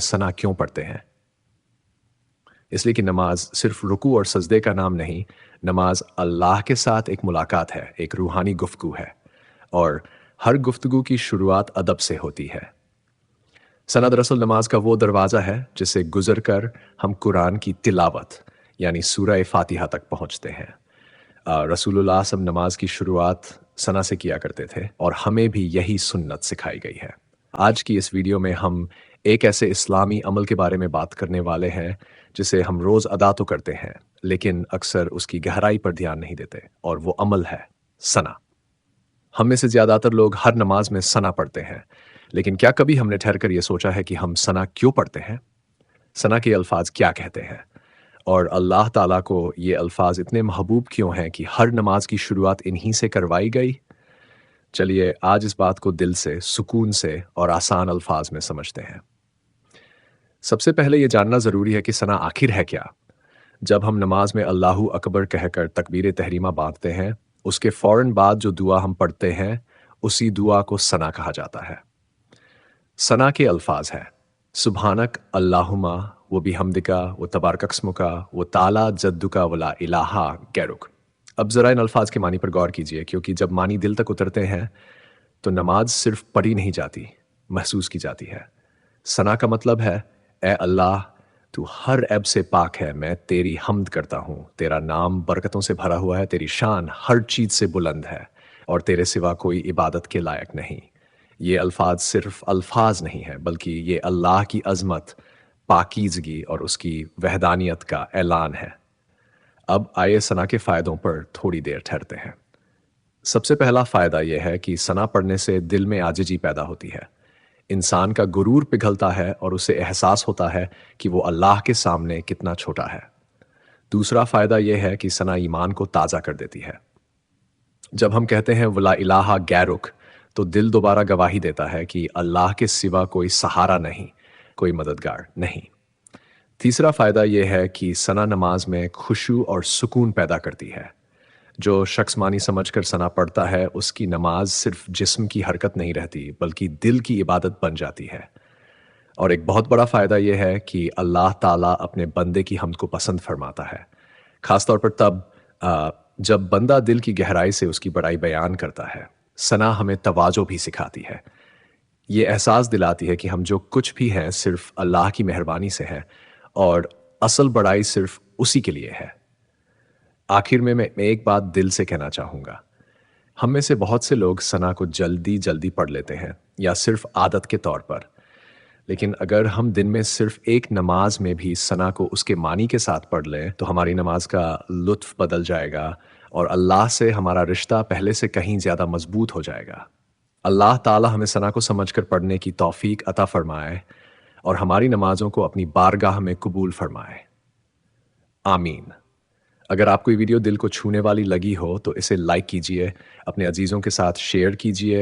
सना क्यों पढ़ते हैं? इसलिए कि नमाज सिर्फ रुकू और सजदे का नाम नहीं, नमाज अल्लाह के साथ एक मुलाकात है, एक रूहानी गुफ्तगू है और हर गुफ्तगू की शुरुआत अदब से होती है। सना दरअसल नमाज का वो दरवाज़ा है जिसे गुजर कर हम कुरान की तिलावत यानी सूरह फातिहा तक पहुँचते हैं। रसूलुल्लाह सब नमाज की शुरुआत सना से किया करते थे और हमें भी यही सुन्नत सिखाई गई है। आज की इस वीडियो में हम एक ऐसे इस्लामी अमल के बारे में बात करने वाले हैं जिसे हम रोज़ अदा तो करते हैं लेकिन अक्सर उसकी गहराई पर ध्यान नहीं देते और वो अमल है सना। हम में से ज़्यादातर लोग हर नमाज में सना पढ़ते हैं, लेकिन क्या कभी हमने ठहर कर ये सोचा है कि हम सना क्यों पढ़ते हैं? सना के अल्फाज क्या कहते हैं? और अल्लाह ताला को ये अल्फाज इतने महबूब क्यों हैं कि हर नमाज की शुरुआत इन्हीं से करवाई गई? चलिए आज इस बात को दिल से, सुकून से और आसान अल्फाज में समझते हैं। सबसे पहले ये जानना ज़रूरी है कि सना आखिर है क्या? जब हम नमाज में अल्लाहू अकबर कहकर तकबीर तहरीमा बांधते हैं, उसके फ़ौरन बाद जो दुआ हम पढ़ते हैं, उसी दुआ को सना कहा जाता है। सना के अल्फाज हैं सुबहानक अल्लाहुम्मा व बिहम्दिका व तबारकस्मुका व ताला जद्दुका वला इलाहा गैरुक। अब ज़रा इन अल्फाज के मानी पर गौर कीजिए, क्योंकि जब मानी दिल तक उतरते हैं तो नमाज सिर्फ पढ़ी नहीं जाती, महसूस की जाती है। सना का मतलब है ए अल्लाह, तू हर ऐब से पाक है, मैं तेरी हम्द करता हूँ, तेरा नाम बरकतों से भरा हुआ है, तेरी शान हर चीज़ से बुलंद है और तेरे सिवा कोई इबादत के लायक नहीं। ये अल्फाज सिर्फ अल्फाज नहीं है, बल्कि ये अल्लाह की अज़मत, पाकीज़गी और उसकी वहदानियत का ऐलान है। अब आइए सना के फ़ायदों पर थोड़ी देर ठहरते हैं। सबसे पहला फ़ायदा यह है कि सना पढ़ने से दिल में आजिज़ी पैदा होती है। इंसान का गुरूर पिघलता है और उसे एहसास होता है कि वो अल्लाह के सामने कितना छोटा है। दूसरा फ़ायदा यह है कि सना ईमान को ताज़ा कर देती है। जब हम कहते हैं वला इलाहा गैरुक, तो दिल दोबारा गवाही देता है कि अल्लाह के सिवा कोई सहारा नहीं, कोई मददगार नहीं। तीसरा फ़ायदा यह है कि सना नमाज में खुशू और सुकून पैदा करती है। जो शख्स मानी समझकर सना पढ़ता है, उसकी नमाज सिर्फ जिस्म की हरकत नहीं रहती, बल्कि दिल की इबादत बन जाती है। और एक बहुत बड़ा फ़ायदा यह है कि अल्लाह ताला अपने बंदे की हम्द को पसंद फरमाता है, ख़ास तौर पर तब जब बंदा दिल की गहराई से उसकी बड़ाई बयान करता है। सना हमें तवाज़ो भी सिखाती है। ये एहसास दिलाती है कि हम जो कुछ भी हैं सिर्फ अल्लाह की मेहरबानी से हैं और असल बड़ाई सिर्फ उसी के लिए है। आखिर में मैं एक बात दिल से कहना चाहूँगा। हम में से बहुत से लोग सना को जल्दी जल्दी पढ़ लेते हैं या सिर्फ आदत के तौर पर, लेकिन अगर हम दिन में सिर्फ एक नमाज में भी सना को उसके मानी के साथ पढ़ लें तो हमारी नमाज का लुत्फ बदल जाएगा और अल्लाह से हमारा रिश्ता पहले से कहीं ज़्यादा मजबूत हो जाएगा। अल्लाह ताला हमें सना को समझकर पढ़ने की तौफीक अता फरमाए और हमारी नमाजों को अपनी बारगाह में कबूल फरमाए। आमीन। अगर आपको ये वीडियो दिल को छूने वाली लगी हो तो इसे लाइक कीजिए, अपने अजीज़ों के साथ शेयर कीजिए